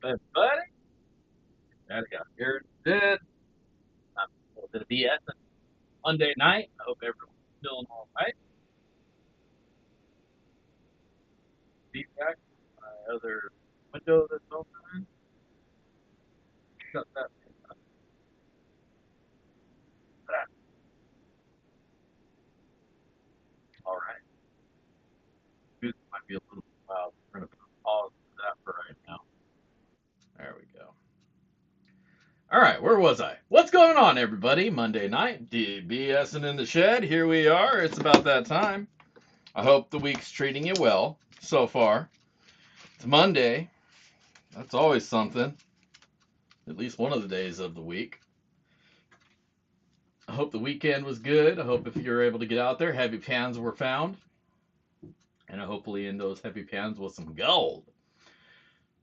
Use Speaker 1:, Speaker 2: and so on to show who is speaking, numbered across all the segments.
Speaker 1: Everybody? I got here good. I'm a little bit of BS on Monday night. I hope everyone's feeling all right. Feedback. My other window that's open. Shut that thing up. All right. Music might be a little loud. We're going to put a pause for that for right now. There we go. All right, where was I? What's going on, everybody? Monday night, DBSing in the shed. Here we are. It's about that time. I hope the week's treating you well so far. It's Monday. That's always something. At least one of the days of the week. I hope the weekend was good. I hope if you're able to get out there, heavy pans were found. And hopefully in those heavy pans was some gold.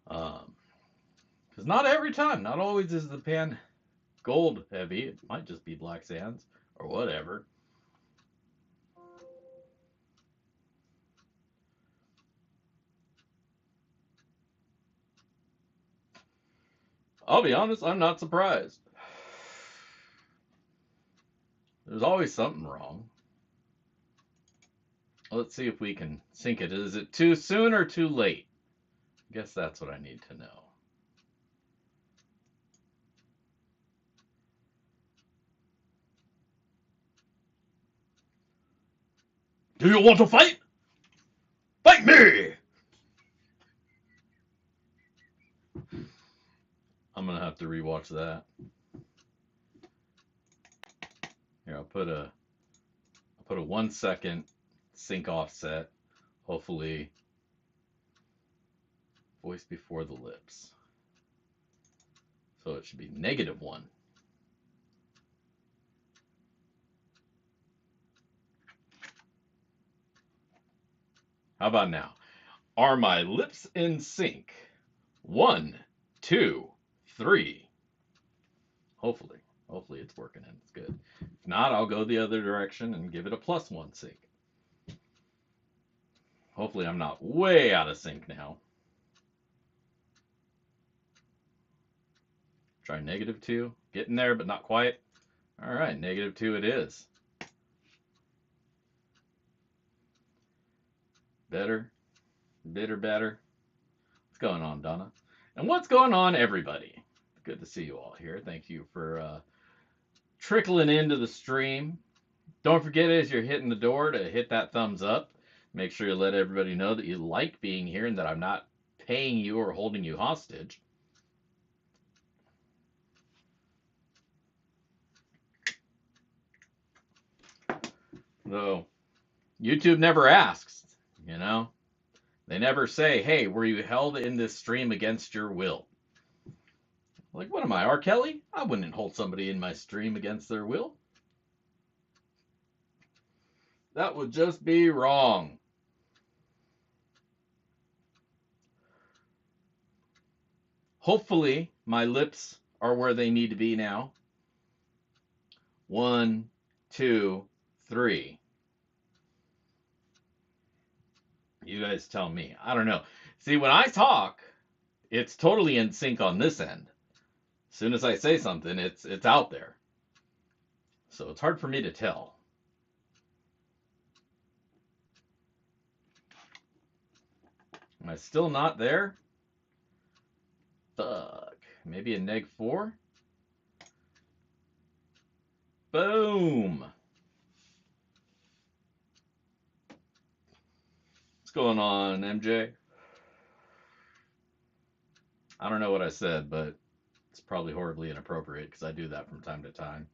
Speaker 1: Because not every time, not always is the pan gold heavy. It might just be black sands or whatever. I'll be honest, I'm not surprised. There's always something wrong. Let's see if we can sync it. Is it too soon or too late? I guess that's what I need to know. Do you want to fight? Fight me! I'm gonna have to rewatch that. Here, I'll put a 1 second sync offset. Hopefully, voice before the lips. So it should be -1. How about now? Are my lips in sync? 1, 2, 3. Hopefully. Hopefully it's working and it's good. If not, I'll go the other direction and give it a +1 sync. Hopefully I'm not way out of sync now. Try -2. Getting there, but not quite. All right, -2 it is. Better. Bitter better. What's going on, Donna? And what's going on, everybody? Good to see you all here. Thank you for trickling into the stream. Don't forget as you're hitting the door to hit that thumbs up. Make sure you let everybody know that you like being here and that I'm not paying you or holding you hostage. Though YouTube never asks, you know? They never say, hey, were you held in this stream against your will? Like, what am I, R. Kelly? I wouldn't hold somebody in my stream against their will. That would just be wrong. Hopefully, my lips are where they need to be now. 1, 2, 3. You guys tell me. I don't know. See, when I talk, it's totally in sync on this end. As soon as I say something, it's out there. So it's hard for me to tell. Am I still not there? Fuck. Maybe a -4? Boom. What's going on, MJ? I don't know what I said, but it's probably horribly inappropriate because I do that from time to time.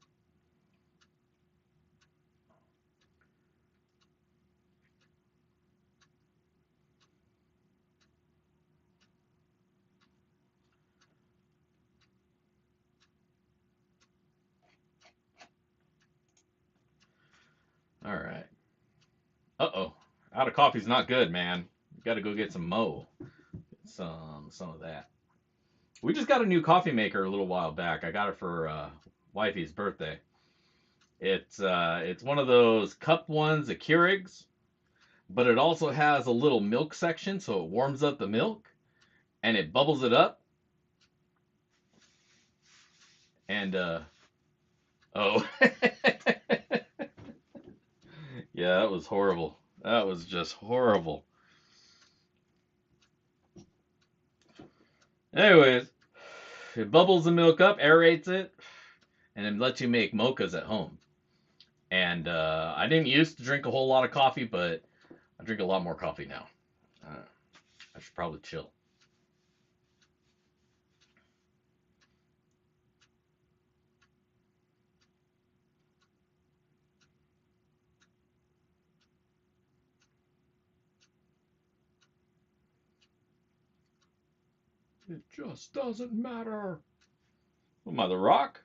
Speaker 1: All right. Uh-oh. Out of coffee's not good, man. You got to go get some Mo. Get some of that. We just got a new coffee maker a little while back. I got it for wifey's birthday. It's one of those cup ones, the Keurigs, but it also has a little milk section, so it warms up the milk and it bubbles it up. And oh, yeah, that was horrible. That was just horrible. Anyways, it bubbles the milk up, aerates it, and then lets you make mochas at home. And I didn't used to drink a whole lot of coffee, but I drink a lot more coffee now. I should probably chill. It just doesn't matter. Am I the Rock?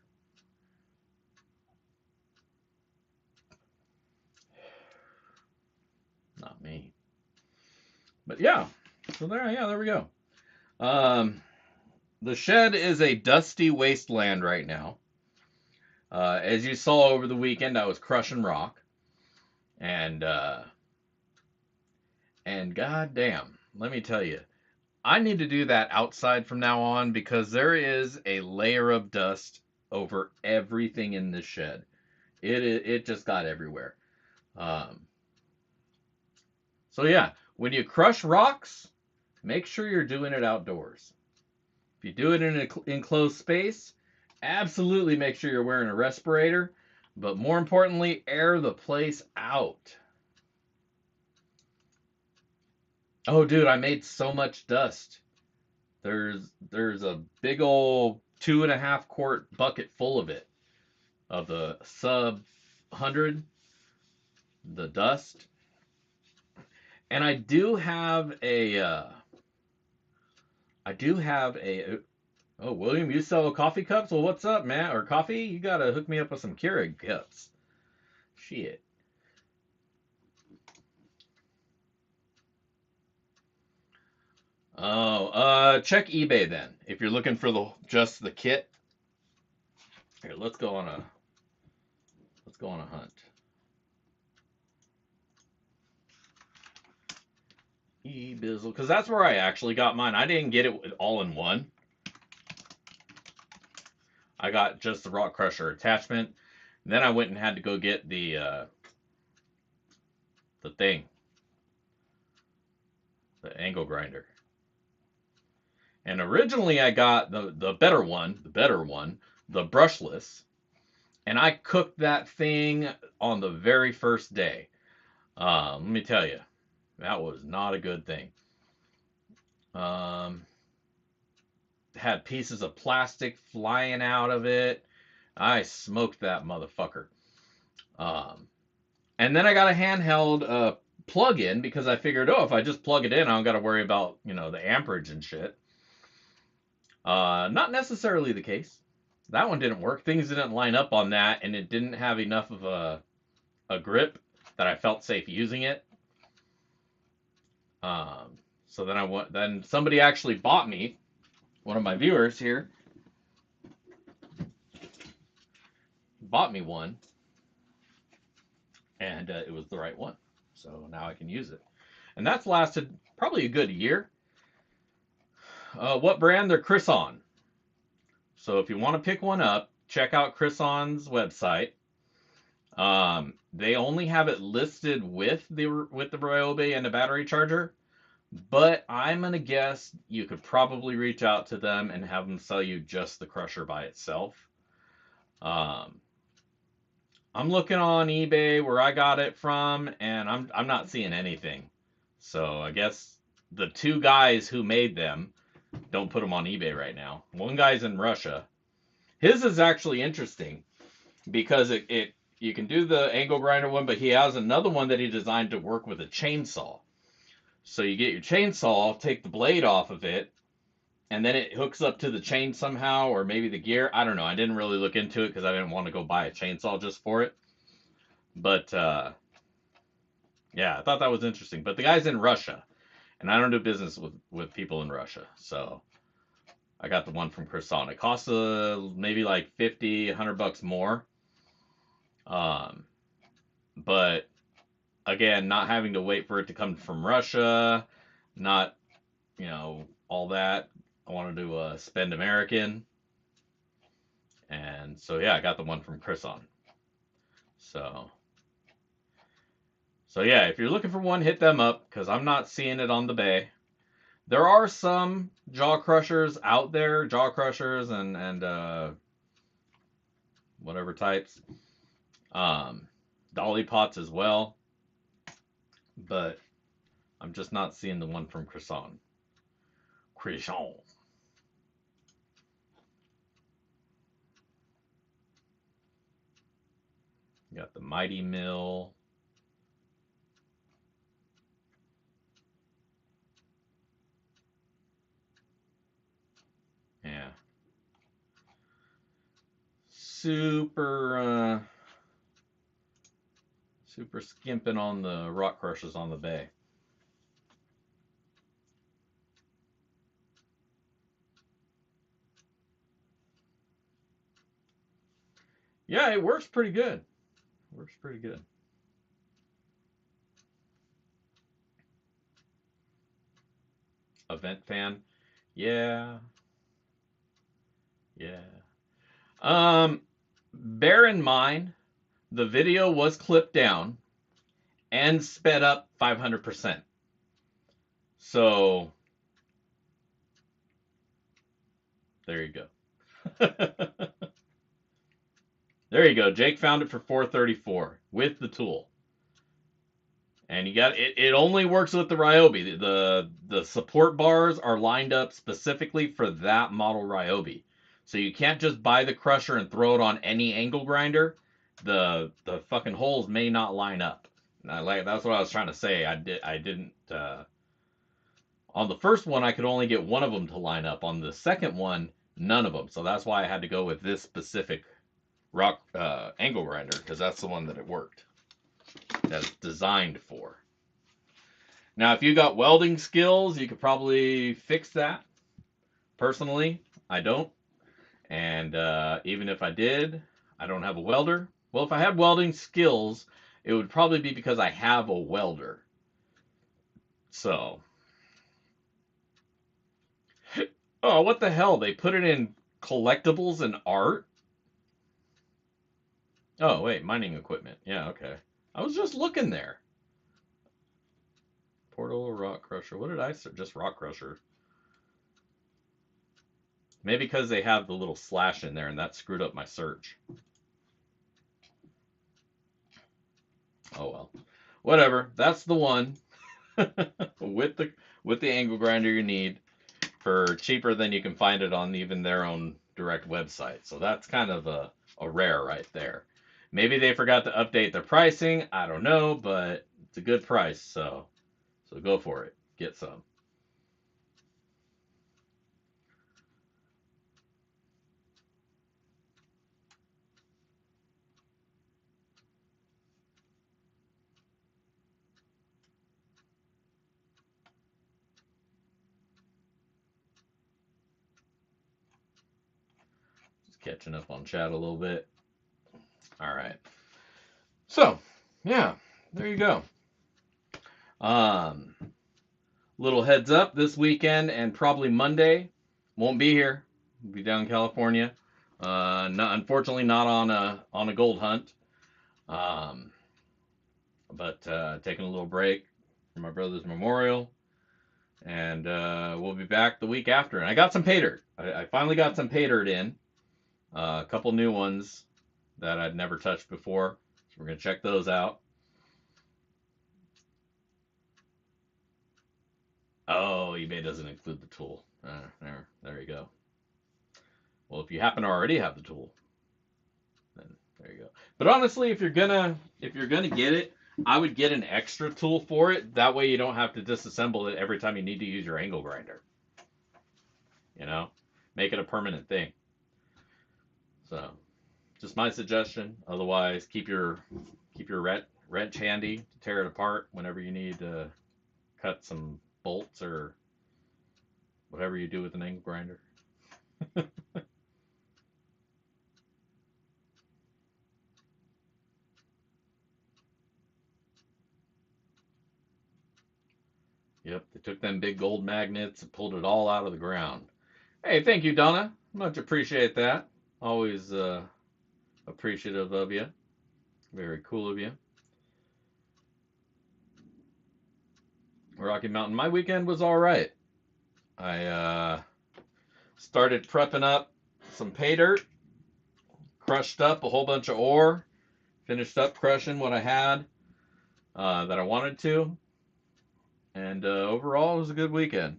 Speaker 1: Not me. But yeah, so there we go. Um, the shed is a dusty wasteland right now. As you saw over the weekend, I was crushing rock, and goddamn, let me tell you, I need to do that outside from now on because there is a layer of dust over everything in this shed. It just got everywhere. Um, so yeah, when you crush rocks, make sure you're doing it outdoors. If you do it in an enclosed space, absolutely make sure you're wearing a respirator, but more importantly, air the place out. Oh, dude, I made so much dust. There's a big old 2.5 quart bucket full of it, of the sub 100, the dust. And I do have a oh, William, you sell coffee cups? Well, what's up, man? Or coffee? You gotta hook me up with some Keurig cups. Shit. Oh, check eBay then. If you're looking for just the kit. Here, let's go on a hunt. eBizzle, because that's where I actually got mine. I didn't get it all in one. I got just the rock crusher attachment. And then I went and had to go get the thing, the angle grinder. And originally I got the better one, the brushless, and I cooked that thing on the very first day. Let me tell you, that was not a good thing. Um, had pieces of plastic flying out of it. I smoked that motherfucker. Um, and then I got a handheld plug-in because I figured, oh, if I just plug it in, I don't got to worry about the amperage and shit. Not necessarily the case. That one didn't work. Things didn't line up on that, and it didn't have enough of a grip that I felt safe using it. So then then somebody actually bought me, one of my viewers here, bought me one, and it was the right one. So now I can use it. And that's lasted probably a good year. What brand? They're Crisson. So if you want to pick one up, check out Crisson's website. They only have it listed with the Ryobi and the battery charger, but I'm gonna guess you could probably reach out to them and have them sell you just the crusher by itself. Um, I'm looking on eBay where I got it from, and I'm not seeing anything. So I guess the two guys who made them don't put them on eBay right now. One guy's in Russia. His is actually interesting because it you can do the angle grinder one, but he has another one that he designed to work with a chainsaw. So you get your chainsaw, take the blade off of it, and then it hooks up to the chain somehow, or maybe the gear. I don't know. I didn't really look into it because I didn't want to go buy a chainsaw just for it. But yeah, I thought that was interesting. But the guy's in Russia, and I don't do business with people in Russia, so I got the one from Crisson. It costs maybe like 50, $100 more. But again, not having to wait for it to come from Russia, not all that. I wanted to spend American, And so yeah, I got the one from Crisson. So yeah, if you're looking for one, hit them up because I'm not seeing it on the bay. There are some jaw crushers out there, jaw crushers and whatever types, dolly pots as well, but I'm just not seeing the one from Crisson. Crisson. Got the Mighty Mill. Yeah. Super super skimping on the rock crushers on the bay. Yeah, it works pretty good. Works pretty good. Event fan. Yeah. Yeah. Bear in mind the video was clipped down and sped up 500%. So there you go. There you go. Jake found it for 434 with the tool. And you got it. It only works with the Ryobi. The support bars are lined up specifically for that model Ryobi. So you can't just buy the crusher and throw it on any angle grinder. The fucking holes may not line up. That's what I was trying to say. I didn't on the first one I could only get one of them to line up. On the second one, none of them. So that's why I had to go with this specific rock angle grinder because that's the one that it worked. That's designed for. Now, if you got welding skills, you could probably fix that. Personally, I don't. And even if I did, I don't have a welder. Well, if I had welding skills, it would probably be because I have a welder. So, oh, what the hell? They put it in collectibles and art? Oh, wait, mining equipment. Yeah, okay. I was just looking there. Portal rock crusher. What did I say? Just rock crusher. Maybe because they have the little slash in there and that screwed up my search. Oh well. Whatever. That's the one with the angle grinder you need for cheaper than you can find it on even their own direct website. So that's kind of a rare right there. Maybe they forgot to update their pricing. I don't know, but it's a good price. So go for it. Get some. Just catching up on chat a little bit. All right. So, yeah, there you go. Um, little heads up this weekend and probably Monday. Won't be here. We'll be down in California. Unfortunately, not on a gold hunt. Um, but taking a little break for my brother's memorial, and we'll be back the week after. And I got some pay dirt. I finally got some pay dirt in. A couple new ones that I'd never touched before. So we're gonna check those out. Oh, eBay doesn't include the tool. There you go. Well, if you happen to already have the tool, then there you go. But honestly, if you're gonna get it, I would get an extra tool for it. That way, you don't have to disassemble it every time you need to use your angle grinder. You know, make it a permanent thing. So, just my suggestion. Otherwise, keep your wrench handy to tear it apart whenever you need to cut some bolts or whatever you do with an angle grinder. Yep, they took them big gold magnets and pulled it all out of the ground. Hey, thank you, Donna. Much appreciate that. Always appreciative of you. Very cool of you. Rocky Mountain. My weekend was all right. I started prepping up some pay dirt, crushed up a whole bunch of ore, finished up crushing what I had that I wanted to, and overall it was a good weekend.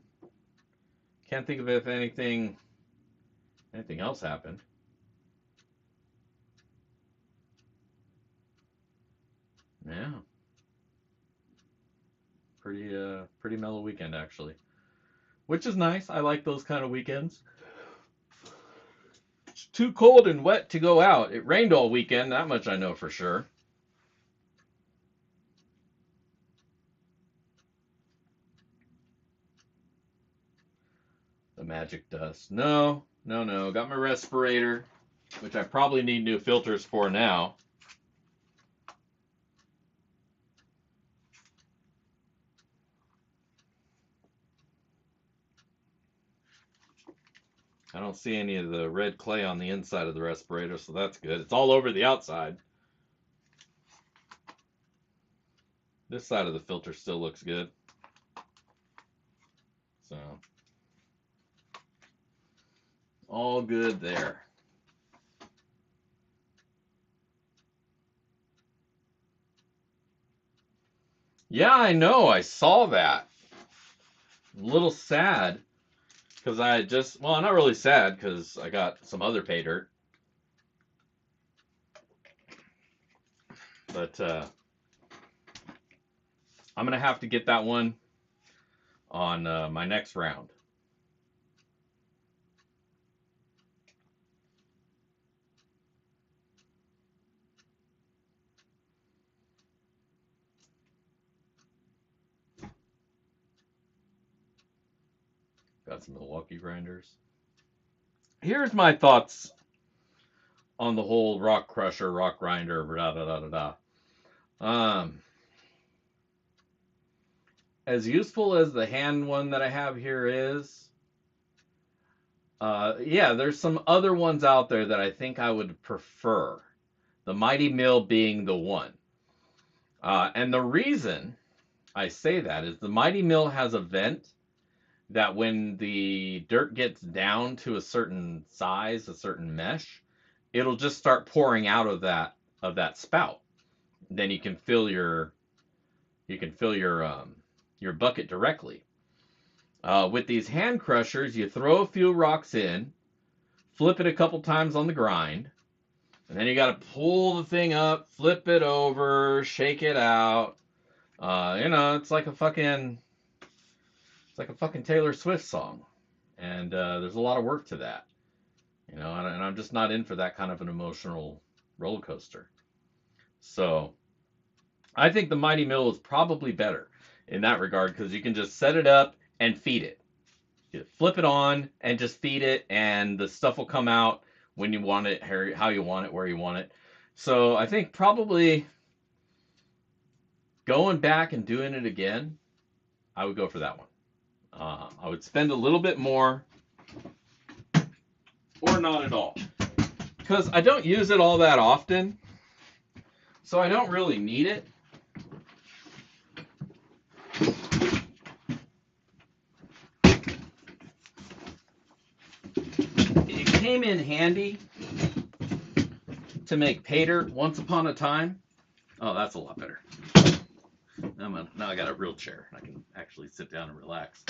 Speaker 1: Can't think of if anything else happened. Yeah, pretty mellow weekend actually, which is nice. I like those kind of weekends. It's too cold and wet to go out. It rained all weekend, that much I know for sure. The magic dust. No, no, no. Got my respirator, which I probably need new filters for now. I don't see any of the red clay on the inside of the respirator, so that's good. It's all over the outside. This side of the filter still looks good. So, all good there. Yeah, I know. I saw that. A little sad because I just, well, not really sad because I got some other pay dirt. But I'm going to have to get that one on my next round. Got some Milwaukee grinders. Here's my thoughts on the whole rock crusher, rock grinder, da da da da da. As useful as the hand one that I have here is, yeah, there's some other ones out there that I think I would prefer. The Mighty Mill being the one. And the reason I say that is the Mighty Mill has a vent that when the dirt gets down to a certain size, a certain mesh, it'll just start pouring out of that spout. Then you can fill your bucket directly. With these hand crushers, you throw a few rocks in, flip it a couple times on the grind, and then you got to pull the thing up, flip it over, shake it out. It's like a fucking Taylor Swift song, and there's a lot of work to that. And I'm just not in for that kind of an emotional roller coaster. So I think the Mighty Mill is probably better in that regard because you can just set it up and feed it. You flip it on and just feed it, and the stuff will come out when you want it, how you want it, where you want it. So I think probably going back and doing it again, I would go for that one. I would spend a little bit more or not at all because I don't use it all that often, so I don't really need it. It came in handy to make pay dirt once upon a time. Oh, that's a lot better. Now I got a real chair. I can actually sit down and relax.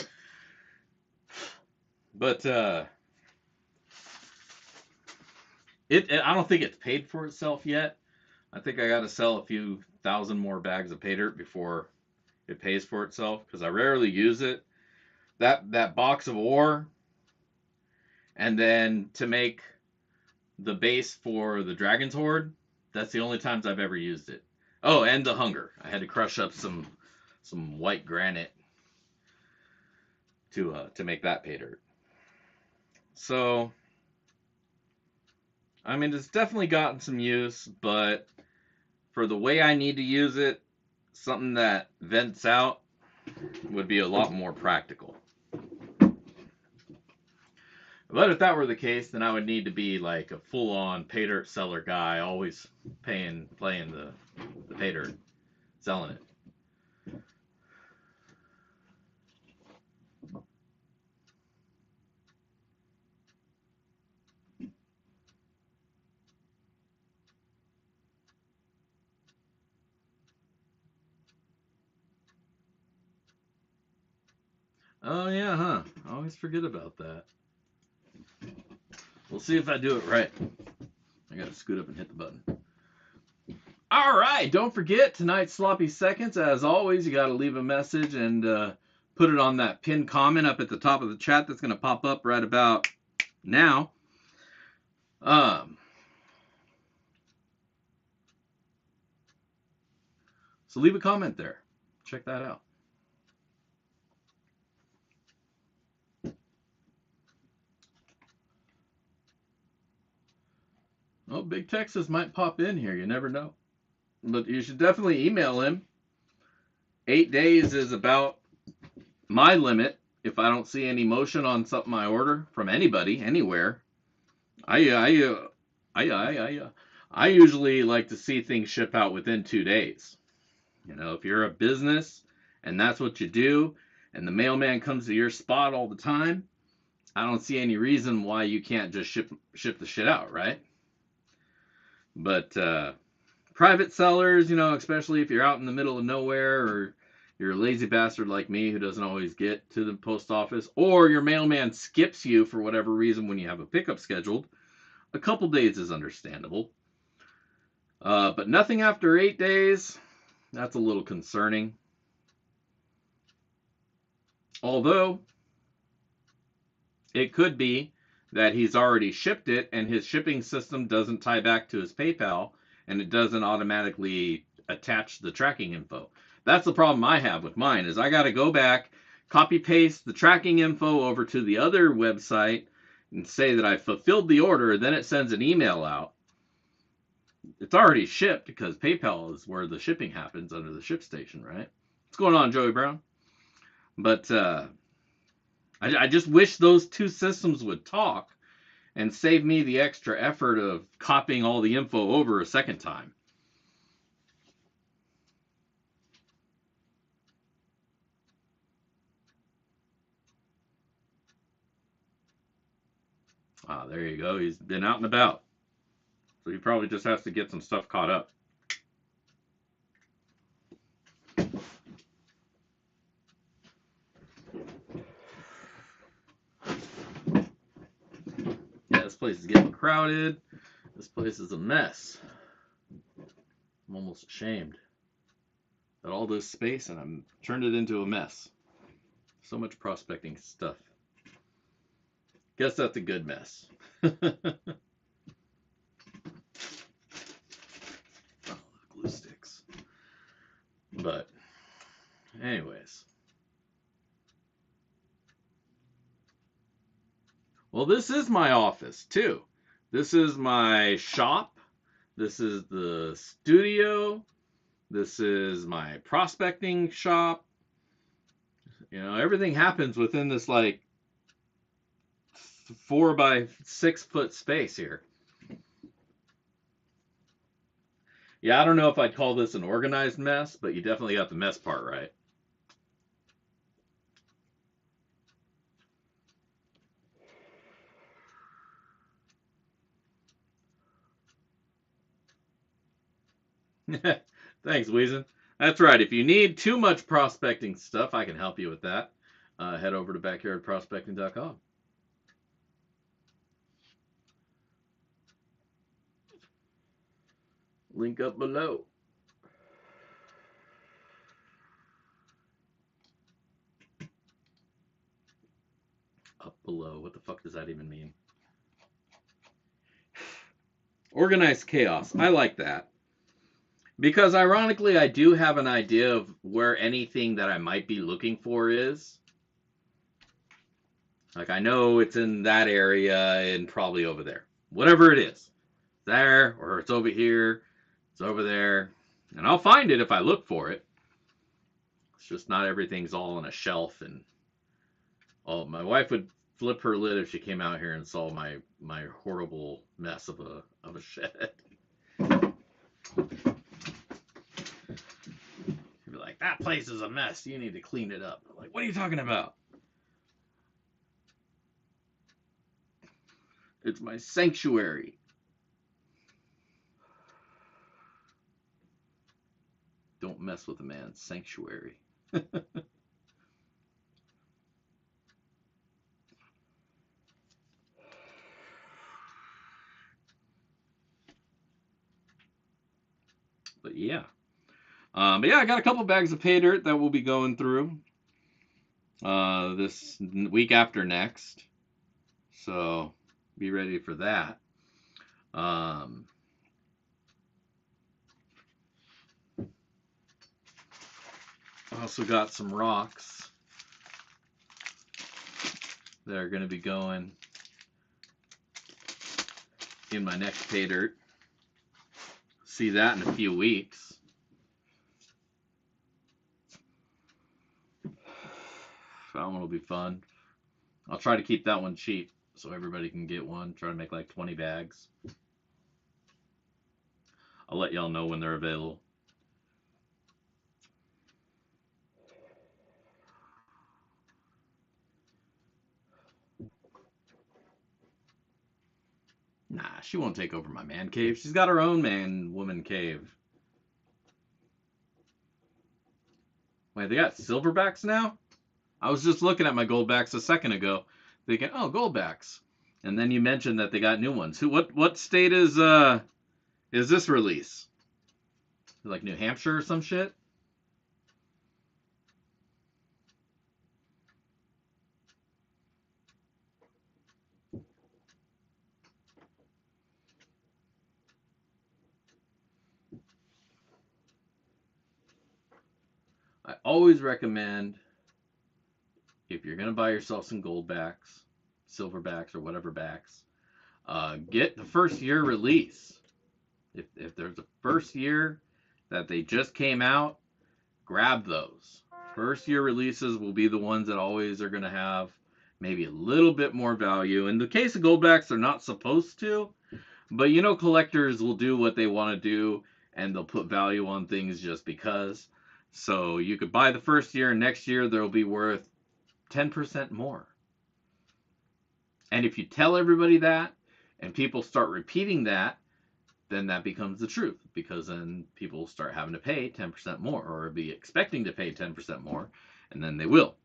Speaker 1: But I don't think it's paid for itself yet. I think I got to sell a few thousand more bags of pay dirt before it pays for itself because I rarely use it. That box of ore, and then to make the base for the Dragon's Horde, that's the only times I've ever used it. Oh, and the hunger. I had to crush up some white granite to make that pay dirt. So, I mean, it's definitely gotten some use, but for the way I need to use it, something that vents out would be a lot more practical. But if that were the case, then I would need to be like a full-on pay dirt seller guy, always playing the pay dirt, selling it. Oh yeah, huh? I always forget about that. We'll see if I do it right. I gotta scoot up and hit the button. All right, don't forget tonight's sloppy seconds. As always, you gotta leave a message and put it on that pinned comment up at the top of the chat. That's gonna pop up right about now. So leave a comment there. Check that out. Oh, Big Texas might pop in here. You never know. But you should definitely email him. 8 days is about my limit. If I don't see any motion on something I order from anybody, anywhere, I usually like to see things ship out within 2 days. You know, if you're a business and that's what you do, and the mailman comes to your spot all the time, I don't see any reason why you can't just ship the shit out, right? But private sellers, you know, especially if you're out in the middle of nowhere, or you're a lazy bastard like me who doesn't always get to the post office, or your mailman skips you for whatever reason when you have a pickup scheduled, a couple days is understandable. But nothing after 8 days, that's a little concerning. Although, it could be that he's already shipped it and his shipping system doesn't tie back to his PayPal and it doesn't automatically attach the tracking info. That's the problem I have with mine, is I got to go back, copy paste the tracking info over to the other website and say that I fulfilled the order. Then it sends an email out. It's already shipped because PayPal is where the shipping happens under the ship station, right? What's going on, Joey Brown? But I just wish those two systems would talk and save me the extra effort of copying all the info over a second time. Ah, there you go. He's been out and about. So he probably just has to get some stuff caught up. Yeah, this place is getting crowded. This place is a mess. I'm almost ashamed that all this space and I'm turned it into a mess. So much prospecting stuff. Guess that's a good mess. Oh, glue sticks. But anyways. Well, this is my office too. This is my shop. This is the studio. This is my prospecting shop. You know, everything happens within this like 4 by 6 foot space here. Yeah, I don't know if I'd call this an organized mess, but you definitely got the mess part right. Thanks, Weezen. That's right. If you need too much prospecting stuff, I can help you with that. Head over to backyardprospecting.com. Link up below. Up below. What the fuck does that even mean? Organized chaos. I like that. Because ironically, I do have an idea of where anything that I might be looking for is. Like, I know it's in that area and probably over there. Whatever it is. There, or it's over here, it's over there. And I'll find it if I look for it. It's just not everything's all on a shelf. And oh, my wife would flip her lid if she came out here and saw my horrible mess of a shed. She'd be like, "That place is a mess. You need to clean it up." I'm like, what are you talking about? It's my sanctuary. Don't mess with a man's sanctuary. But yeah. But yeah, I got a couple bags of pay dirt that we'll be going through this week after next. So be ready for that. I also got some rocks that are going to be going in my next pay dirt. See that in a few weeks. That one will be fun. I'll try to keep that one cheap so everybody can get one. Try to make like 20 bags. I'll let y'all know when they're available. Nah, she won't take over my man cave. She's got her own man-woman cave. Wait, they got silverbacks now? I was just looking at my goldbacks a second ago, thinking, oh, goldbacks. And then you mentioned that they got new ones. What state is this release? Like New Hampshire or some shit? I always recommend, if you're gonna buy yourself some goldbacks, silverbacks, or whatever backs, get the first year release. If there's a first year that they just came out, grab those. First year releases will be the ones that always are going to have maybe a little bit more value. In the case of goldbacks, they're not supposed to, but you know, collectors will do what they want to do and they'll put value on things just because. So you could buy the first year and next year they'll be worth 10% more. And if you tell everybody that and people start repeating that, then that becomes the truth, because then people start having to pay 10% more or be expecting to pay 10% more, and then they will.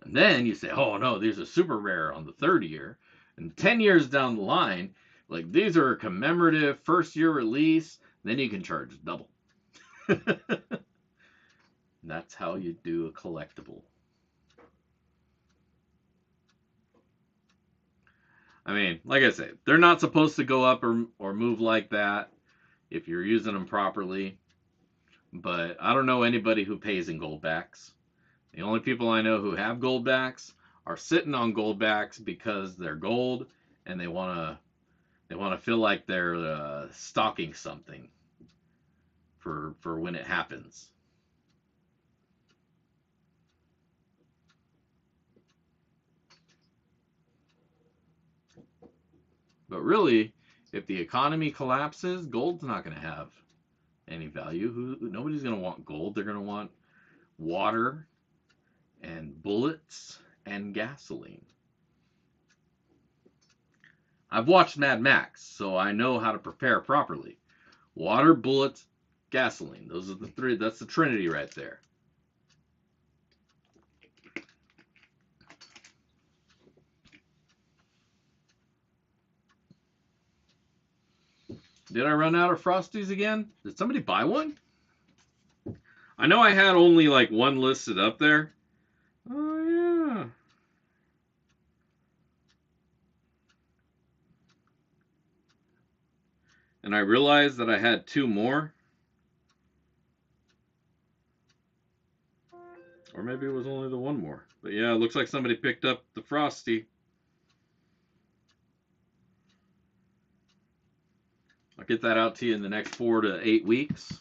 Speaker 1: And then you say, oh no, these are super rare on the third year. And 10 years down the line, like, these are a commemorative first year release, then you can charge double. That's how you do a collectible. I mean, like I say, they're not supposed to go up or move like that if you're using them properly. But I don't know anybody who pays in goldbacks. The only people I know who have goldbacks are sitting on goldbacks because they're gold and they want to feel like they're stocking something for when it happens. But really, if the economy collapses, gold's not going to have any value. Nobody's going to want gold. They're going to want water and bullets and gasoline. I've watched Mad Max, so I know how to prepare properly. Water, bullets, gasoline. Those are the three. That's the trinity right there. Did I run out of Frosties again? Did somebody buy one? I know I had only like one listed up there. Oh, yeah. And I realized that I had two more. Or maybe it was only the one more. But yeah, it looks like somebody picked up the Frosty. I'll get that out to you in the next 4 to 8 weeks.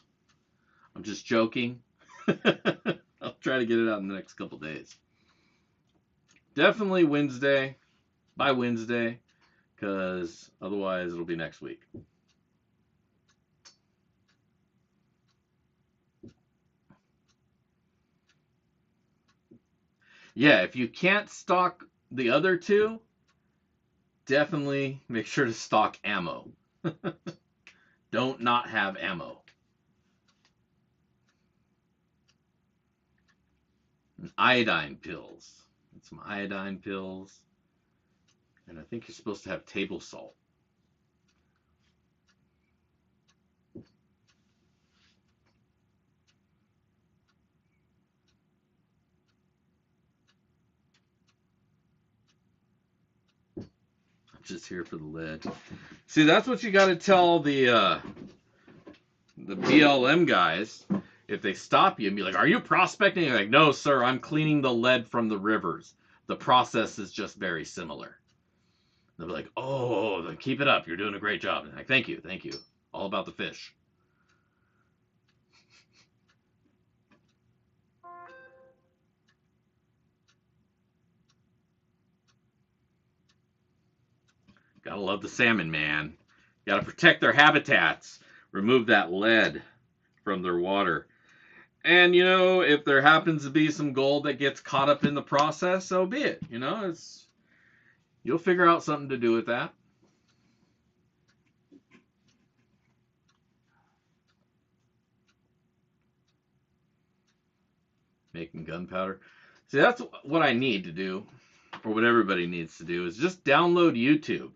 Speaker 1: I'm just joking. I'll try to get it out in the next couple days. definitely Wednesday, by Wednesday, because otherwise it'll be next week. Yeah, if you can't stock the other two, definitely make sure to stock ammo. Don't not have ammo. And iodine pills. Get some iodine pills. And I think you're supposed to have table salt. I'm just here for the lead. See, that's what you got to tell the BLM guys. If they stop you and be like, "Are you prospecting?" You're like, "No, sir. I'm cleaning the lead from the rivers. The process is just very similar." They'll be like, "Oh, then keep it up. You're doing a great job." And I'm like, "Thank you, thank you. All about the fish." Gotta love the salmon, man. Gotta protect their habitats. Remove that lead from their water. And if there happens to be some gold that gets caught up in the process, so be it. You'll figure out something to do with that. Making gunpowder. See, that's what I need to do, or what everybody needs to do, is just download YouTube.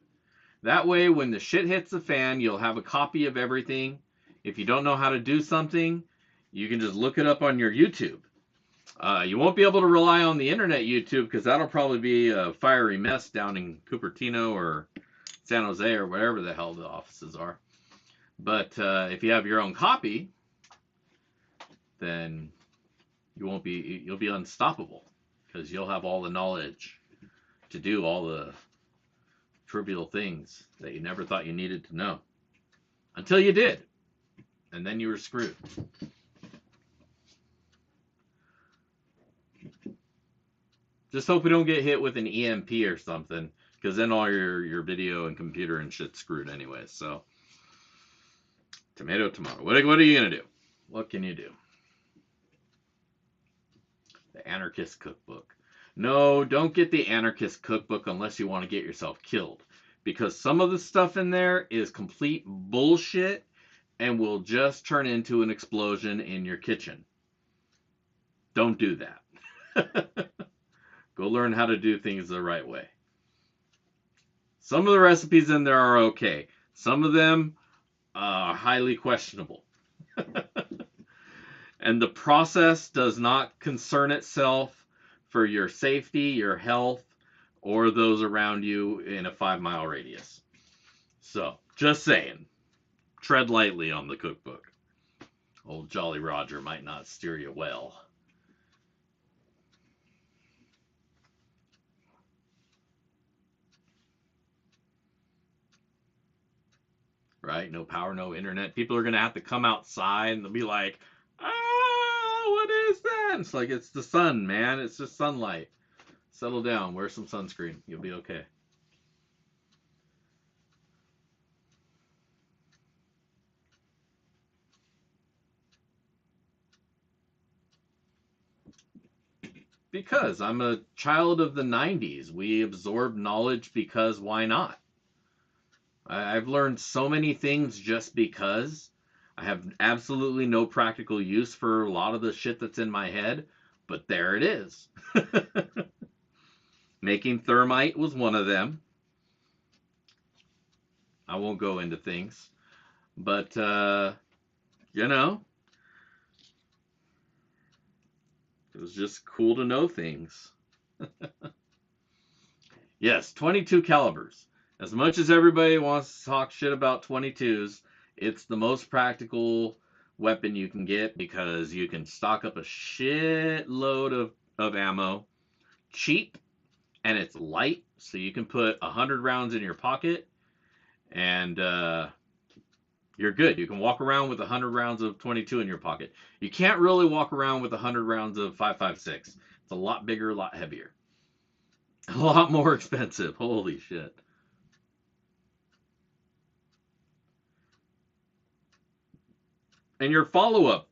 Speaker 1: That way, when the shit hits the fan, you'll have a copy of everything. If you don't know how to do something, you can just look it up on your YouTube. You won't be able to rely on the internet YouTube because that'll probably be a fiery mess down in Cupertino or San Jose or wherever the hell the offices are. But if you have your own copy, then you'll be unstoppable because you'll have all the knowledge to do all the trivial things that you never thought you needed to know until you did, and then you were screwed. Just hope we don't get hit with an EMP or something, because then all your video and computer and shit's screwed anyway. So, tomato. What are you gonna do? What can you do? The Anarchist Cookbook. No, don't get the Anarchist Cookbook unless you want to get yourself killed, because some of the stuff in there is complete bullshit and will just turn into an explosion in your kitchen. Don't do that. Go learn how to do things the right way. Some of the recipes in there are okay. Some of them are highly questionable. And the process does not concern itself for your safety, your health, or those around you in a 5-mile radius. So, just saying, tread lightly on the cookbook. Old Jolly Roger might not steer you well. Right? No power, no internet. People are going to have to come outside and they'll be like, what is that? It's like, it's the sun, man. It's just sunlight. Settle down. Wear some sunscreen. You'll be okay. Because I'm a child of the 90s. We absorb knowledge because why not? I've learned so many things just because. I have absolutely no practical use for a lot of the shit that's in my head, but there it is. Making thermite was one of them. I won't go into things, but you know, it was just cool to know things. Yes, 22 calibers. As much as everybody wants to talk shit about 22s, it's the most practical weapon you can get because you can stock up a shitload of ammo, cheap, and it's light, so you can put 100 rounds in your pocket, and you're good. You can walk around with 100 rounds of 22 in your pocket. You can't really walk around with 100 rounds of 5.56. It's a lot bigger, a lot heavier. A lot more expensive. Holy shit. And your follow up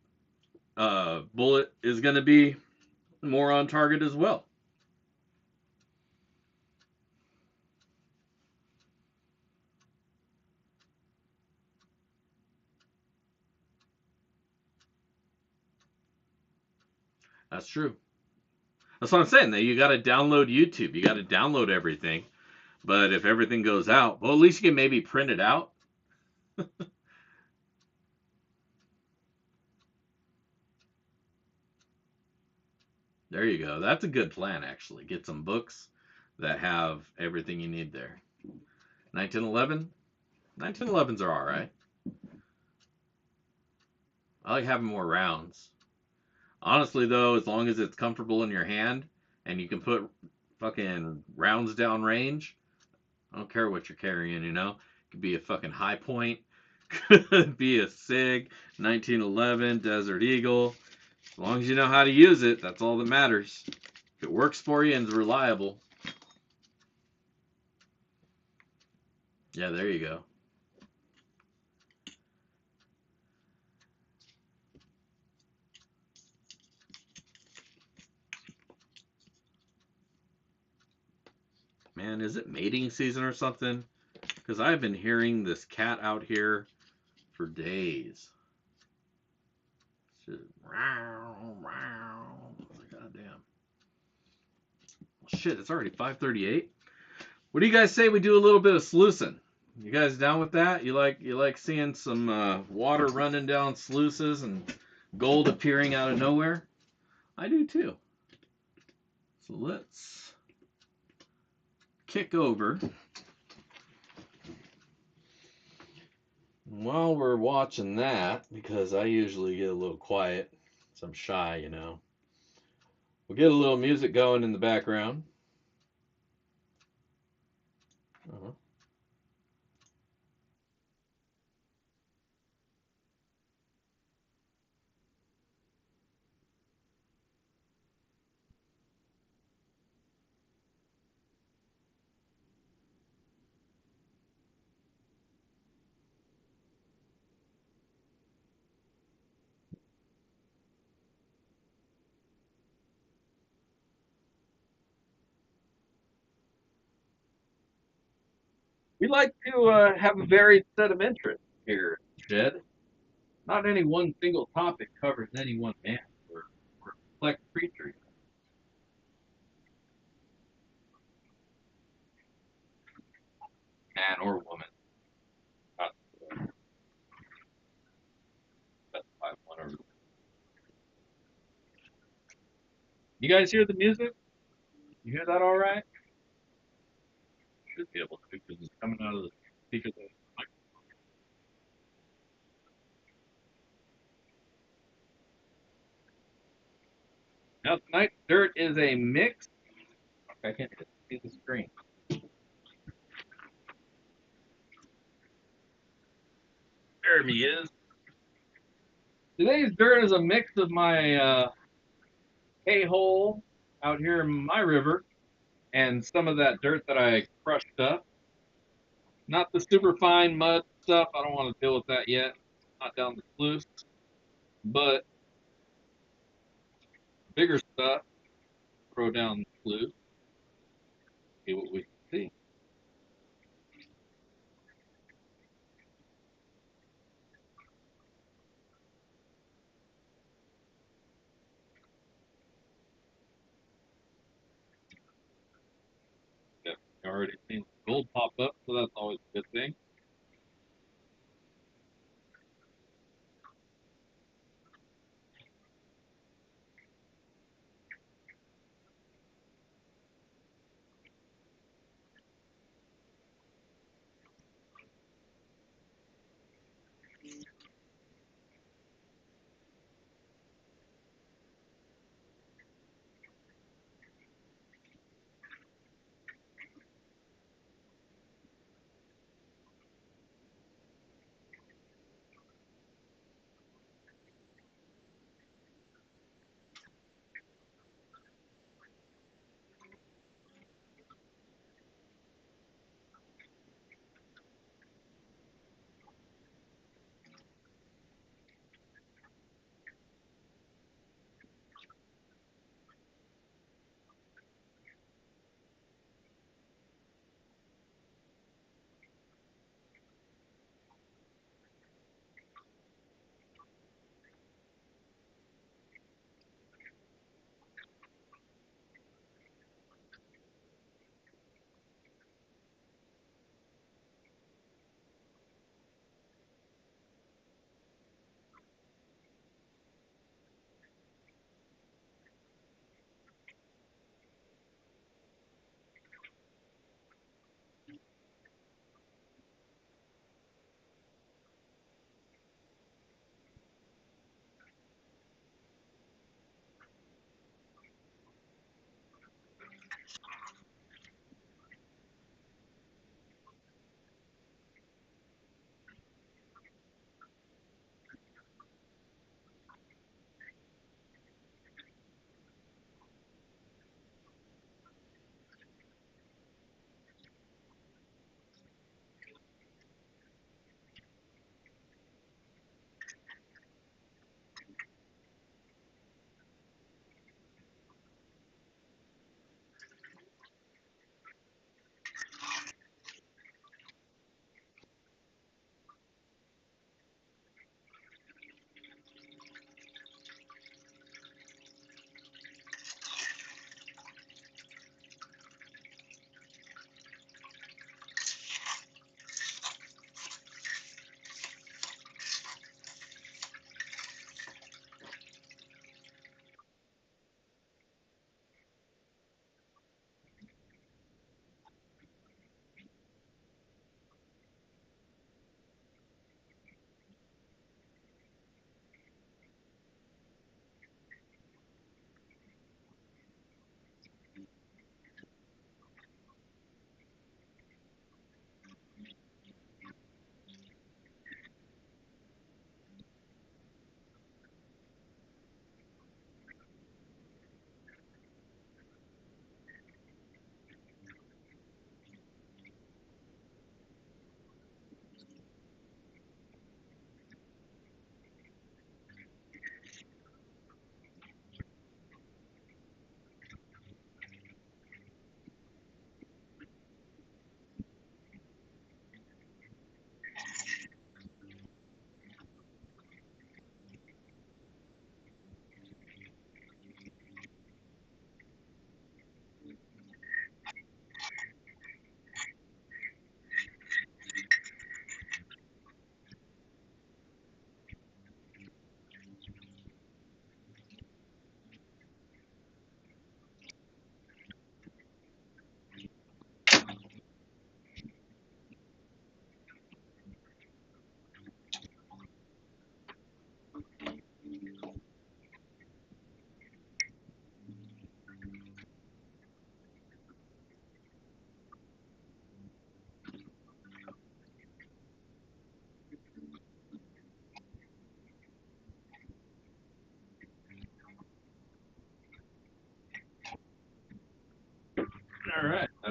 Speaker 1: bullet is going to be more on target as well. That's true. That's what I'm saying. That you got to download YouTube. You got to download everything. But if everything goes out, well, at least you can maybe print it out. There you go. That's a good plan, actually. Get some books that have everything you need there. 1911? 1911s are all right. I like having more rounds. Honestly, though, as long as it's comfortable in your hand and you can put fucking rounds down range, I don't care what you're carrying, you know? It could be a fucking high point, could be a SIG, 1911, Desert Eagle. As long as you know how to use it, that's all that matters. If it works for you and is reliable, yeah, there you go. Man, is it mating season or something? Because I've been hearing this cat out here for days. Just, goddamn. Shit, it's already 5:38. What do you guys say we do a little bit of sluicing? You guys down with that? You like seeing some water running down sluices and gold appearing out of nowhere? I do too. So let's kick over. While we're watching that, because I usually get a little quiet, so I'm shy, you know. We'll get a little music going in the background. Uh-huh. We like to have a varied set of interests here, Jed. Not any one single topic covers any one man. We're a complex creature, man or woman. Not specify one or. You guys hear the music? You hear that all right? Should be able to because it's coming out of the speakers. Now tonight's dirt is a mix. I can't see the screen. There he is. Today's dirt is a mix of my hay-hole out here in my river and some of that dirt that I crushed up. Not the super fine mud stuff. I don't want to deal with that yet. Not down the sluice. But bigger stuff, throw down the sluice. See what we can see. Yeah, you already seen gold pop up, so that's always a good thing.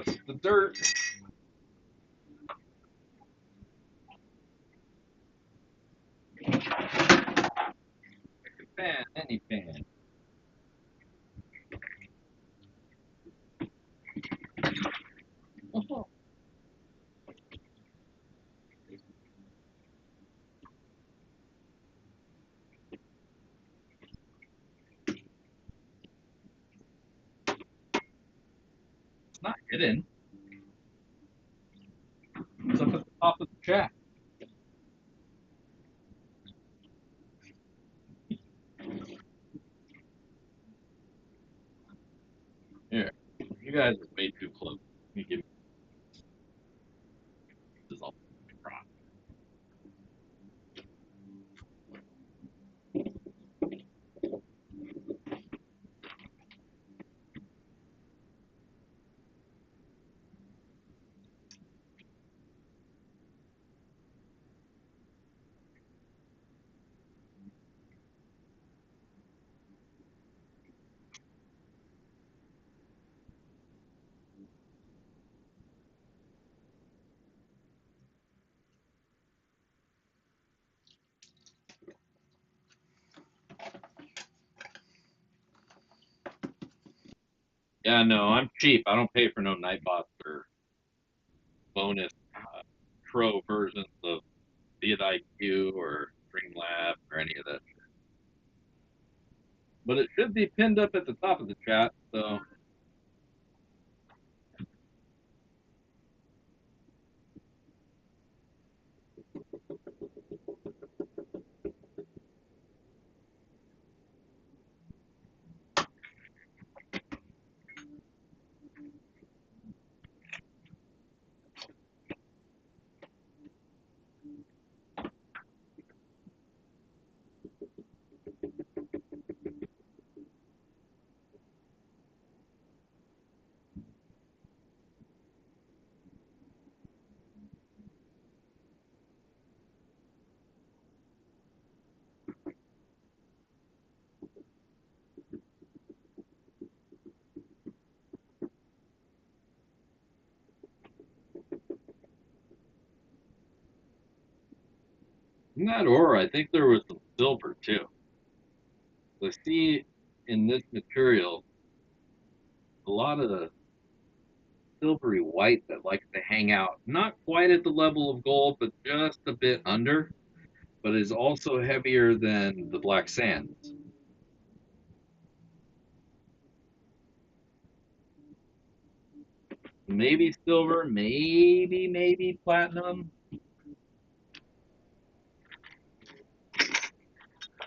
Speaker 1: What's the dirt? Fan, any fan. Oh, it's not hidden. It's up at the top of the chat. Here, you guys are way too close. Let me give you this all. Yeah, no, I'm cheap. I don't pay for no Nightbots or bonus pro versions of be it IQ or Streamlabs or any of that. But it should be pinned up at the top of the chat, so in that aura, I think there was some silver too. So I see in this material a lot of silvery white that likes to hang out, not quite at the level of gold, but just a bit under, but is also heavier than the black sands. Maybe silver, maybe platinum.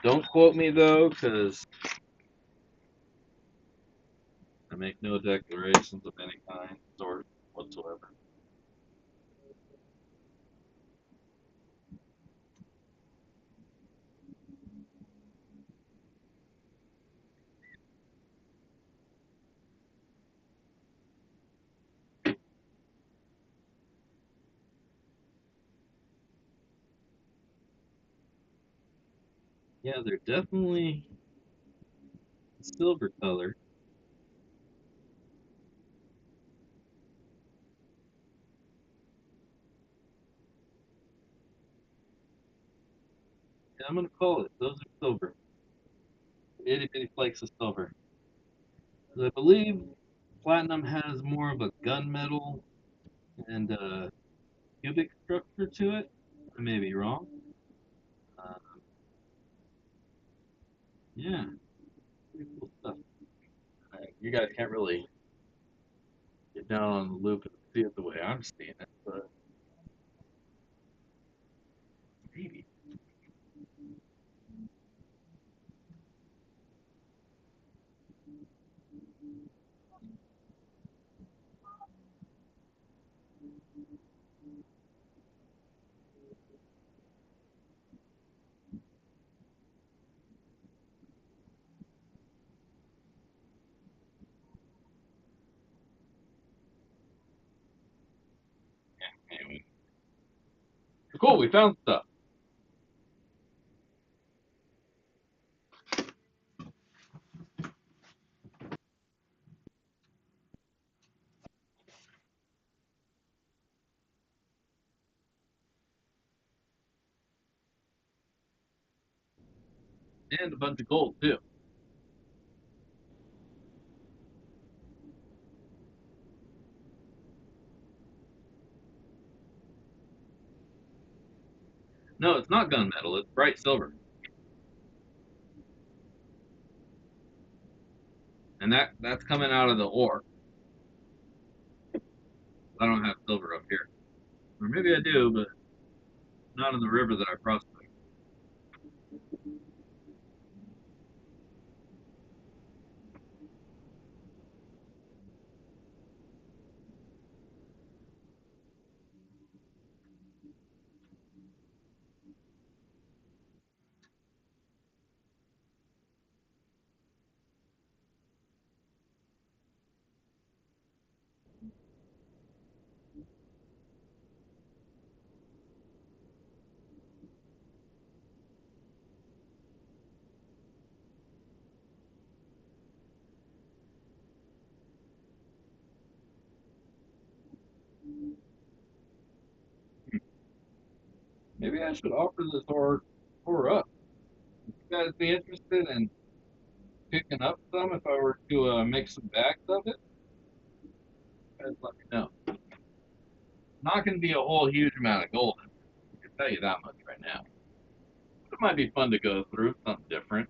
Speaker 1: Don't quote me though, because I make no declarations of any kind, sort whatsoever. Yeah, they're definitely silver color. Yeah, I'm gonna call it. Those are silver. Itty bitty flakes of silver. I believe platinum has more of a gunmetal and cubic structure to it. I may be wrong. Uh, yeah, pretty cool stuff. You guys can't really get down on the loop and see it the way I'm seeing it, but maybe. Anyway, cool. We found stuff. And a bunch of gold, too. No, it's not gunmetal. It's bright silver. And that's coming out of the ore. I don't have silver up here. Or maybe I do, but not in the river that I prospect. Maybe I should offer this ore up. Would you guys be interested in picking up some if I were to make some bags of it? Guys, let me know. Not going to be a whole huge amount of gold. I can tell you that much right now. It might be fun to go through something different.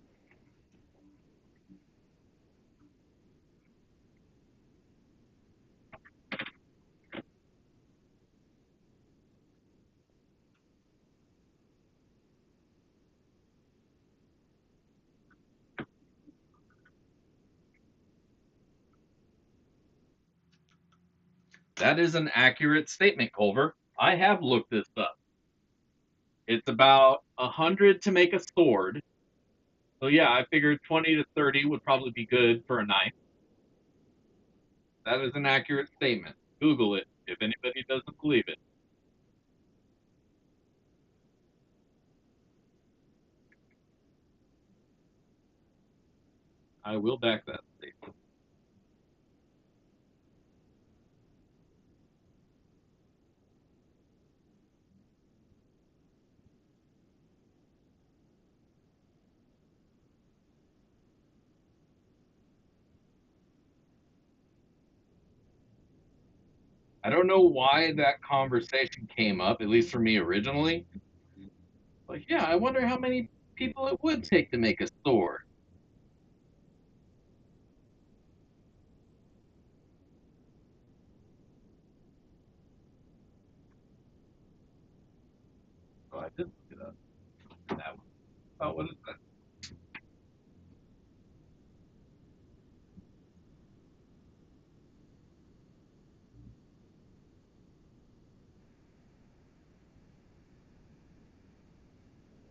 Speaker 1: That is an accurate statement, Culver. I have looked this up. It's about 100 to make a sword. So yeah, I figured 20 to 30 would probably be good for a knife. That is an accurate statement. Google it if anybody doesn't believe it. I will back that statement. I don't know why that conversation came up, at least for me originally. Like, yeah, I wonder how many people it would take to make a sword. So I did look it up. That one. Oh, what is that?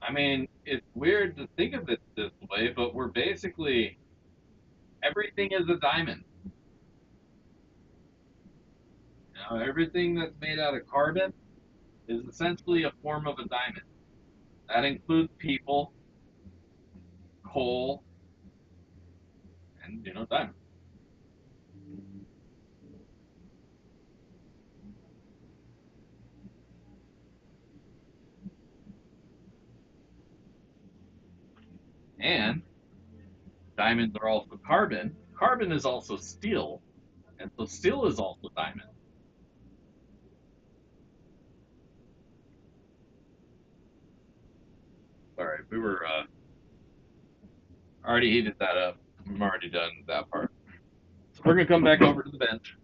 Speaker 1: I mean, it's weird to think of it this way, but we're basically everything is a diamond. You know, everything that's made out of carbon is essentially a form of a diamond. That includes people, coal, and diamonds. And diamonds are also carbon. Carbon is also steel, and so steel is also diamond. Sorry, we were already heated that up. I'm already done with that part. So we're gonna come back over to the bench,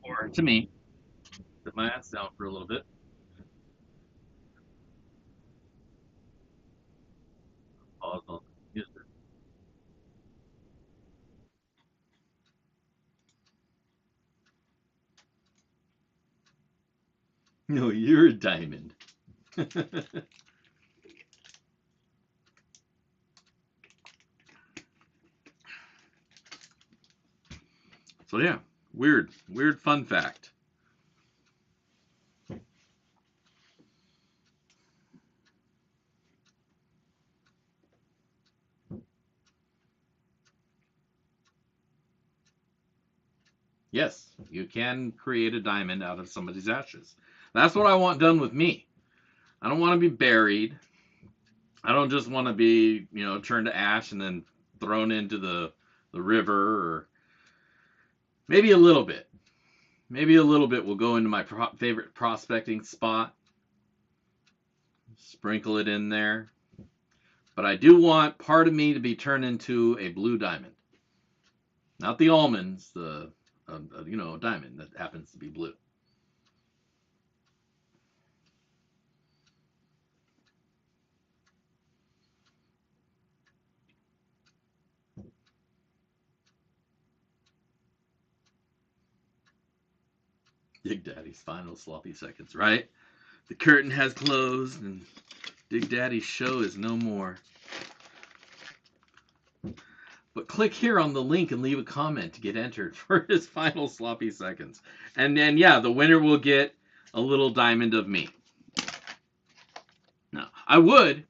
Speaker 1: or to me, sit my ass down for a little bit. Pause on the music. No, you're a diamond. So yeah, weird fun fact. Yes, you can create a diamond out of somebody's ashes. That's what I want done with me. I don't want to be buried I don't just want to be, turned to ash and then thrown into the river, or maybe a little bit. Maybe a little bit will go into my favorite prospecting spot. Sprinkle it in there. But I do want part of me to be turned into a blue diamond. Not the almonds, the a diamond that happens to be blue. Dig Daddy's final sloppy seconds, right? The curtain has closed and Dig Daddy's show is no more. But click here on the link and leave a comment to get entered for his final sloppy seconds. And then, yeah, the winner will get a little diamond of me. No, I would,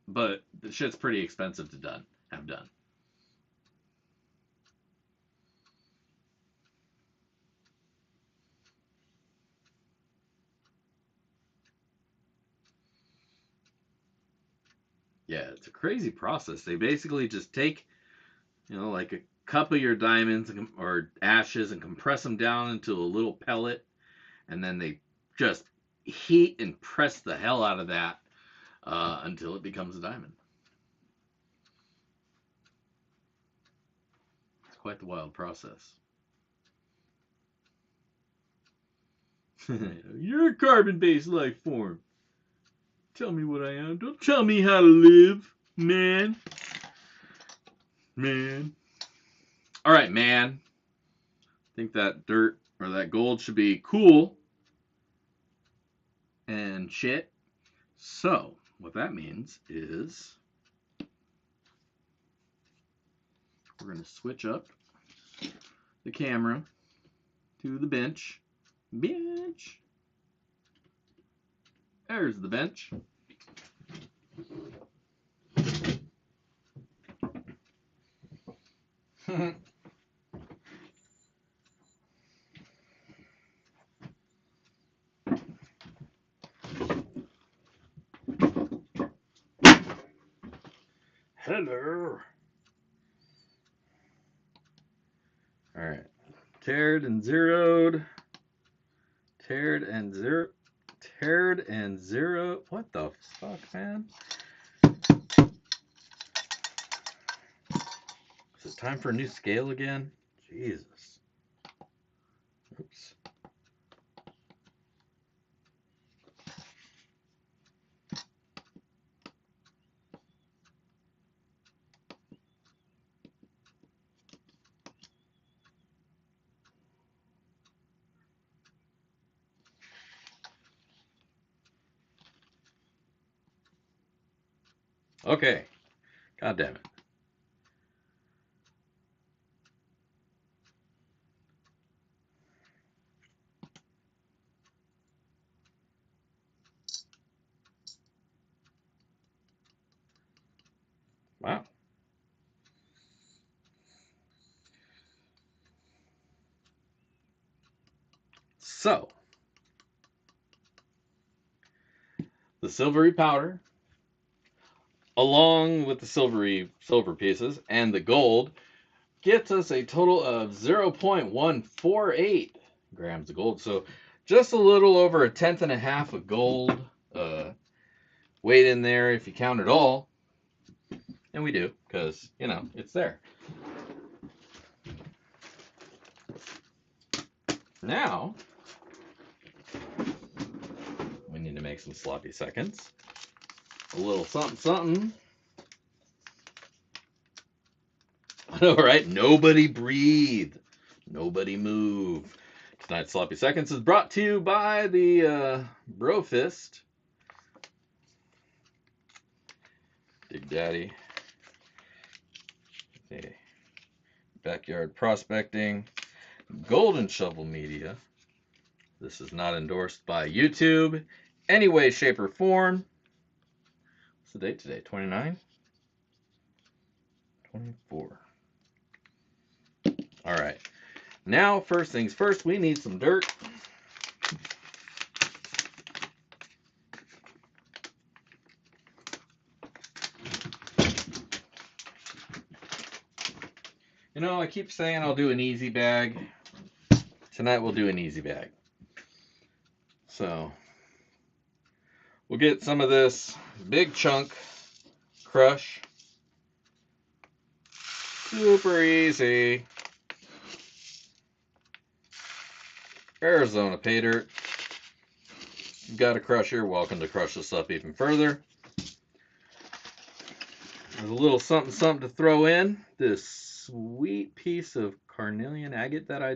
Speaker 1: but the shit's pretty expensive to have done. Yeah, it's a crazy process. They basically just take, like a cup of your diamonds or ashes and compress them down into a little pellet, and then they just heat and press the hell out of that until it becomes a diamond. It's quite the wild process. You're a carbon-based life form. Tell me what I am. Don't tell me how to live, man. Man. All right, man. I think that dirt or that gold should be cool and shit. So, what that means is we're going to switch up the camera to the bench. Bench. There's the bench. Hello. All right. Tared and zeroed. Tared and zero. Tared and zero. What the fuck, man? Is it time for a new scale again? Jesus. Oops. Okay. God damn it. Wow. So, the silvery powder, along with the silver pieces and the gold, gets us a total of 0.148 grams of gold. So, just a little over a tenth and a half of gold weight in there if you count it all. And we do, because, it's there. Now, we need to make some sloppy seconds. A little something, something. I know, right? Nobody breathe. Nobody move. Tonight's Sloppy Seconds is brought to you by the Brofist. Dig Daddy. Okay. Backyard Prospecting. Golden Shovel Media. This is not endorsed by YouTube. Any way, shape, or form. What's the date today? 29? 24. All right. Now, first things first, we need some dirt. You know, I keep saying I'll do an easy bag. Tonight we'll do an easy bag. So we'll get some of this big chunk crush. Super easy. Arizona pay dirt. You've got a crusher, welcome to crush this up even further. There's a little something to throw in. This sweet piece of carnelian agate that I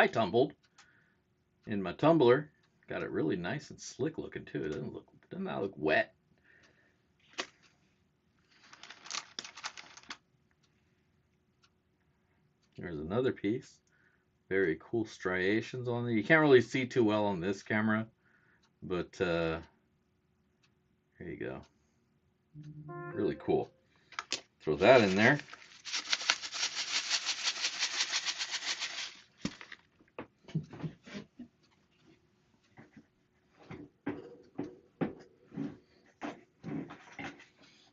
Speaker 1: tumbled in my tumbler. Got it really nice and slick looking too. It doesn't that look wet? There's another piece. Very cool striations on there. You can't really see too well on this camera, but here you go. Really cool. Throw that in there.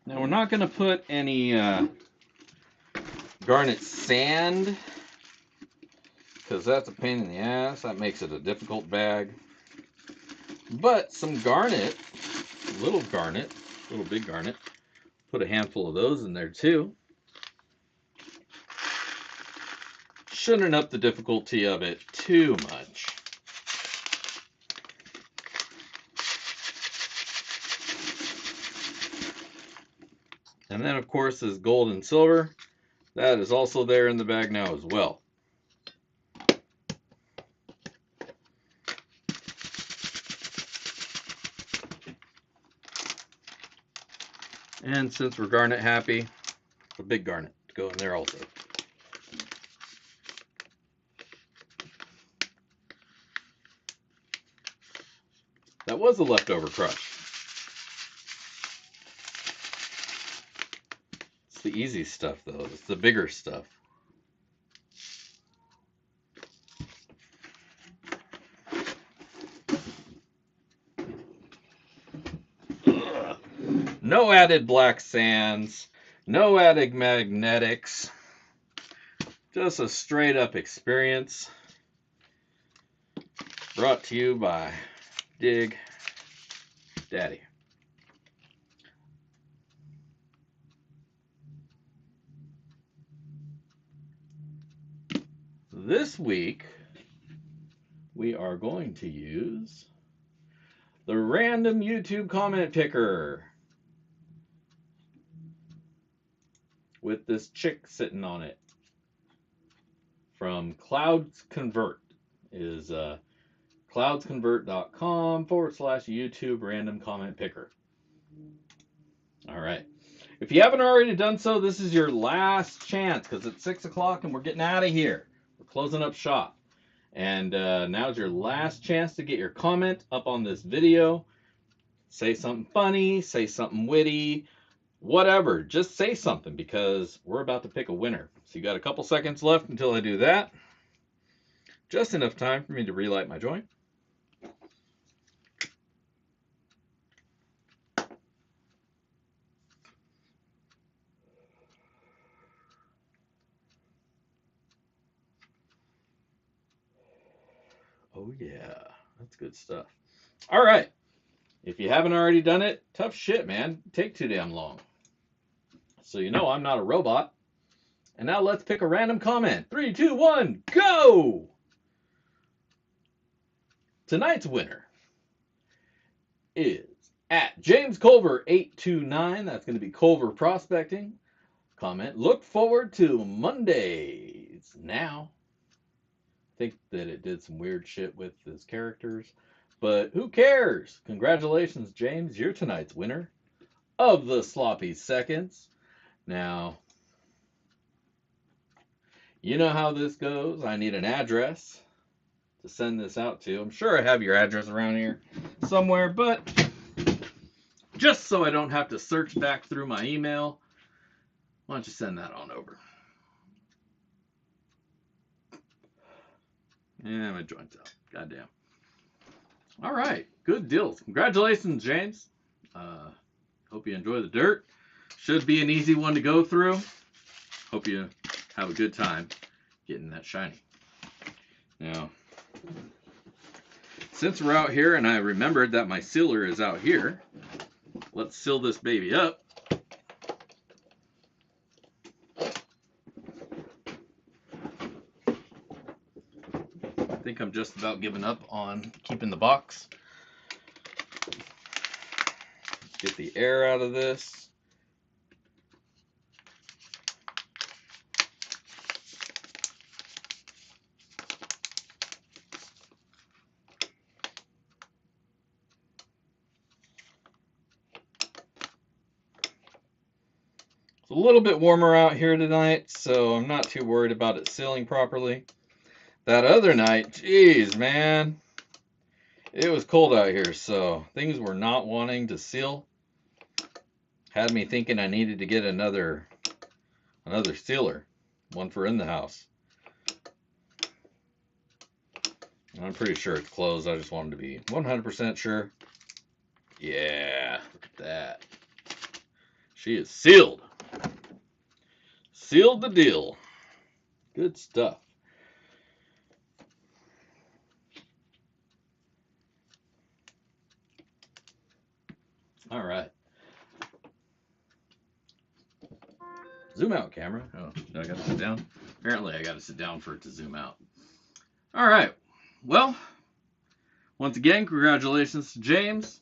Speaker 1: Now we're not going to put any garnet sand because that's a pain in the ass. That makes it a difficult bag. But some garnet, little big garnet. Put a handful of those in there too. Shouldn't up the difficulty of it too much. And then, of course, is gold and silver. That is also there in the bag now as well. And since we're garnet happy, a big garnet to go in there also. That was a leftover crush. It's the easy stuff though. It's the bigger stuff. Ugh. No added black sands. No added magnetics. Just a straight up experience. Brought to you by Dig Daddy. This week, we are going to use the random YouTube comment picker with this chick sitting on it from Clouds Convert. Is cloudsconvert.com/YouTube random comment picker. All right. If you haven't already done so, this is your last chance because it's 6 o'clock and we're getting out of here. We're closing up shop. And now's your last chance to get your comment up on this video. Say something funny, say something witty, whatever. Just say something because we're about to pick a winner. So you got a couple seconds left until I do that. Just enough time for me to relight my joint. Oh yeah, that's good stuff. All right. If you haven't already done it, tough shit, man. Take too damn long. So you know I'm not a robot. And now let's pick a random comment. 3, 2, 1, go! Tonight's winner is at James Culver 829. That's going to be Culver Prospecting. Comment, look forward to Mondays. Now, I think that it did some weird shit with his characters, but who cares? Congratulations, James. You're tonight's winner of the Sloppy Seconds. Now, you know how this goes. I need an address to send this out to. I'm sure I have your address around here somewhere, but just so I don't have to search back through my email, why don't you send that on over? Yeah, my joint's out. Goddamn. All right, good deals. Congratulations, James. Hope you enjoy the dirt. Should be an easy one to go through. Hope you have a good time getting that shiny. Now, since we're out here and I remembered that my sealer is out here, let's seal this baby up. I think I'm just about giving up on keeping the box. Get the air out of this. It's a little bit warmer out here tonight, so I'm not too worried about it sealing properly. That other night, geez, man, it was cold out here, so things were not wanting to seal. Had me thinking I needed to get another sealer, one for in the house. I'm pretty sure it's closed. I just wanted to be 100% sure. Yeah, look at that. She is sealed. Sealed the deal. Good stuff. All right. Zoom out, camera. Oh, do I got to sit down? Apparently I got to sit down for it to zoom out. All right. Well, once again, congratulations to James.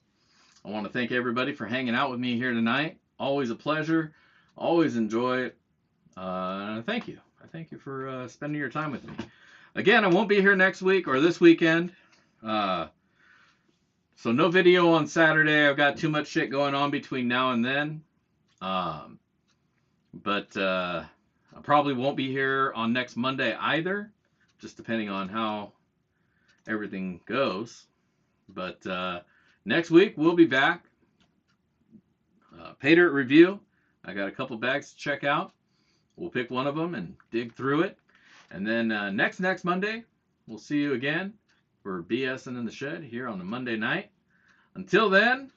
Speaker 1: I want to thank everybody for hanging out with me here tonight. Always a pleasure. Always enjoy it. Thank you. I thank you for spending your time with me. Again, I won't be here next week or this weekend. So no video on Saturday. I've got too much shit going on between now and then. But I probably won't be here on next Monday either, just depending on how everything goes. But next week we'll be back. Pay Dirt review. I got a couple bags to check out. We'll pick one of them and dig through it. And then next Monday, we'll see you again for BSing in the Shed here on the Monday night. Until then,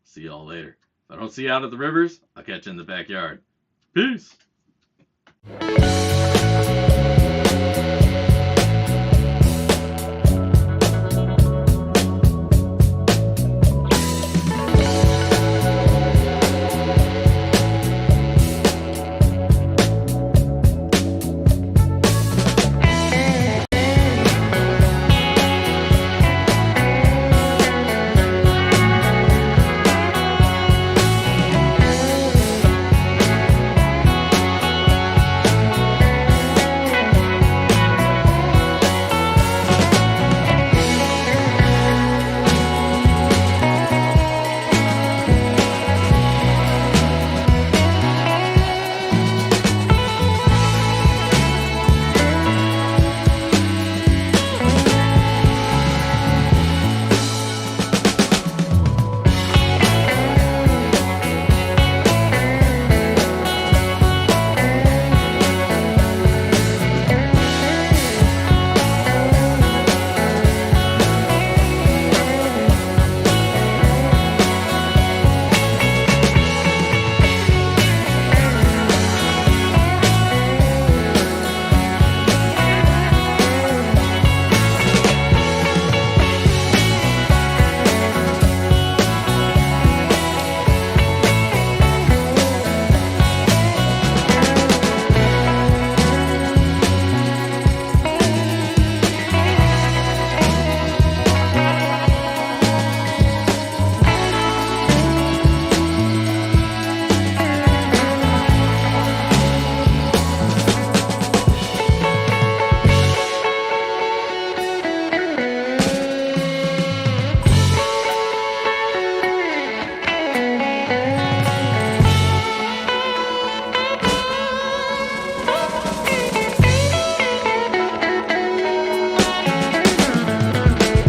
Speaker 1: see y'all later. If I don't see you out at the rivers, I'll catch you in the backyard. Peace.